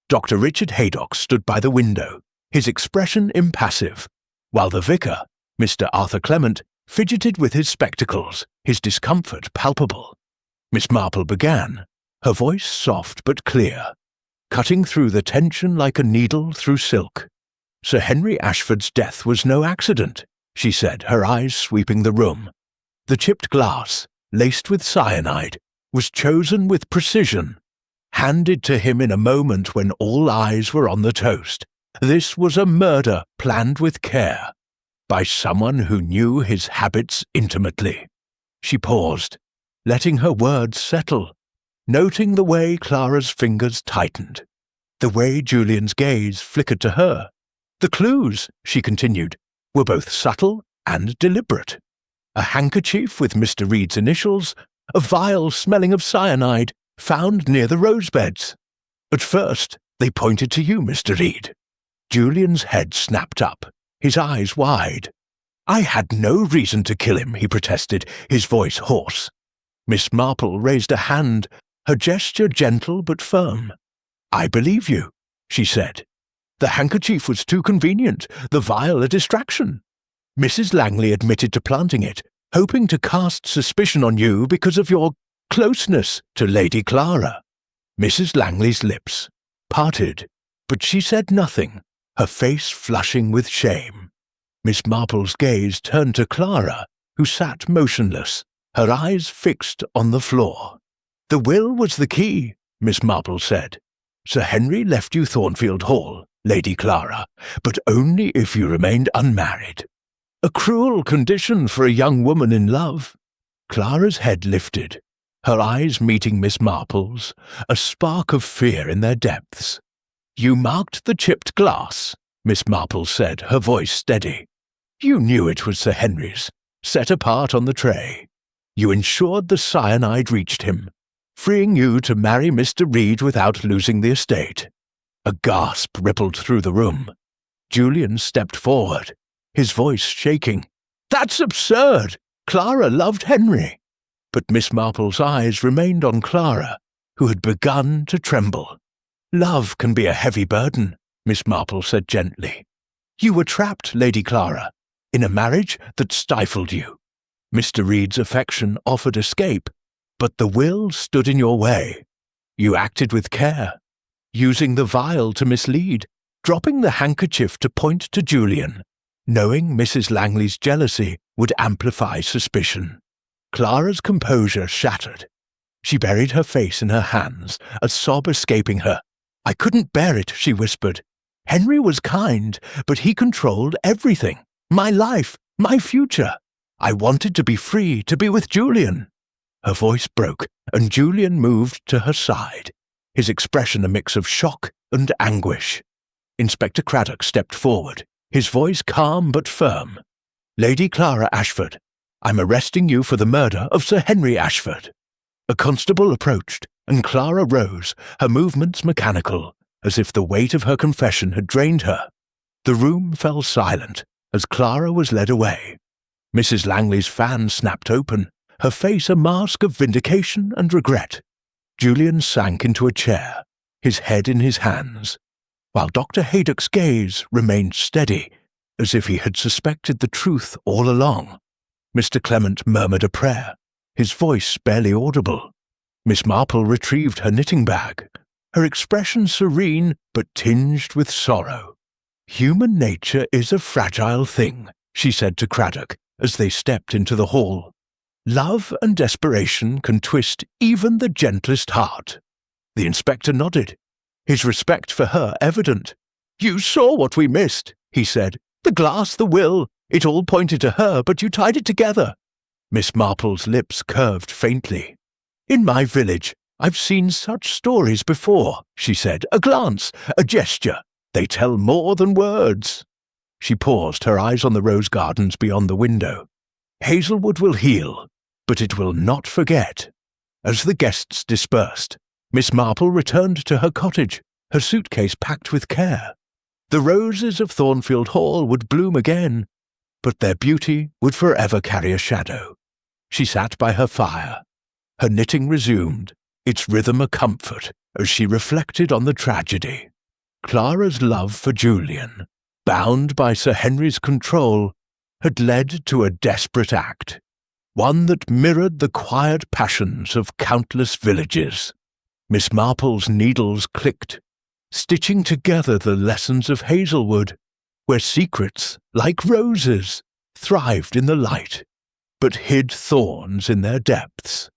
Dr. Richard Haydock stood by the window, his expression impassive, while the vicar, Mr. Arthur Clement, fidgeted with his spectacles, his discomfort palpable. Miss Marple began, her voice soft but clear, cutting through the tension like a needle through silk. Sir Henry Ashford's death was no accident, she said, her eyes sweeping the room. The chipped glass, laced with cyanide, was chosen with precision, handed to him in a moment when all eyes were on the toast. This was a murder planned with care, by someone who knew his habits intimately. She paused, letting her words settle, noting the way Clara's fingers tightened, the way Julian's gaze flickered to her. The clues, she continued, were both subtle and deliberate. A handkerchief with Mr. Reed's initials, a vial smelling of cyanide, found near the rose beds. At first, they pointed to you, Mr. Reed. Julian's head snapped up, his eyes wide. I had no reason to kill him, he protested, his voice hoarse. Miss Marple raised a hand, her gesture gentle but firm. I believe you, she said. The handkerchief was too convenient, the vial a distraction. Mrs. Langley admitted to planting it, hoping to cast suspicion on you because of your closeness to Lady Clara. Mrs. Langley's lips parted, but she said nothing, her face flushing with shame. Miss Marple's gaze turned to Clara, who sat motionless, her eyes fixed on the floor. The will was the key, Miss Marple said. Sir Henry left you Thornfield Hall, Lady Clara, but only if you remained unmarried. A cruel condition for a young woman in love. Clara's head lifted, her eyes meeting Miss Marple's, a spark of fear in their depths. You marked the chipped glass, Miss Marple said, her voice steady. You knew it was Sir Henry's, set apart on the tray. You ensured the cyanide reached him, freeing you to marry Mr. Reed without losing the estate. A gasp rippled through the room. Julian stepped forward, his voice shaking. That's absurd! Clara loved Henry. But Miss Marple's eyes remained on Clara, who had begun to tremble. Love can be a heavy burden, Miss Marple said gently. You were trapped, Lady Clara, in a marriage that stifled you. Mr. Reed's affection offered escape, but the will stood in your way. You acted with care, using the vial to mislead, dropping the handkerchief to point to Julian, knowing Mrs. Langley's jealousy would amplify suspicion. Clara's composure shattered. She buried her face in her hands, a sob escaping her. I couldn't bear it, she whispered. Henry was kind, but he controlled everything. My life, my future. I wanted to be free, to be with Julian. Her voice broke, and Julian moved to her side, his expression a mix of shock and anguish. Inspector Craddock stepped forward, his voice calm but firm. Lady Clara Ashford, I'm arresting you for the murder of Sir Henry Ashford. A constable approached, and Clara rose, her movements mechanical, as if the weight of her confession had drained her. The room fell silent as Clara was led away. Mrs. Langley's fan snapped open, her face a mask of vindication and regret. Julian sank into a chair, his head in his hands, while Dr. Haydock's gaze remained steady, as if he had suspected the truth all along. Mr. Clement murmured a prayer, his voice barely audible. Miss Marple retrieved her knitting bag, her expression serene but tinged with sorrow. Human nature is a fragile thing, she said to Craddock as they stepped into the hall. Love and desperation can twist even the gentlest heart. The inspector nodded, his respect for her evident. You saw what we missed, he said. The glass, the will, it all pointed to her, but you tied it together. Miss Marple's lips curved faintly. In my village, I've seen such stories before, she said. A glance, a gesture. They tell more than words. She paused, her eyes on the rose gardens beyond the window. Hazelwood will heal, but it will not forget. As the guests dispersed, Miss Marple returned to her cottage, her suitcase packed with care. The roses of Thornfield Hall would bloom again, but their beauty would forever carry a shadow. She sat by her fire, her knitting resumed, its rhythm a comfort as she reflected on the tragedy. Clara's love for Julian, bound by Sir Henry's control, had led to a desperate act, one that mirrored the quiet passions of countless villages. Miss Marple's needles clicked, stitching together the lessons of Hazelwood, where secrets, like roses, thrived in the light, but hid thorns in their depths.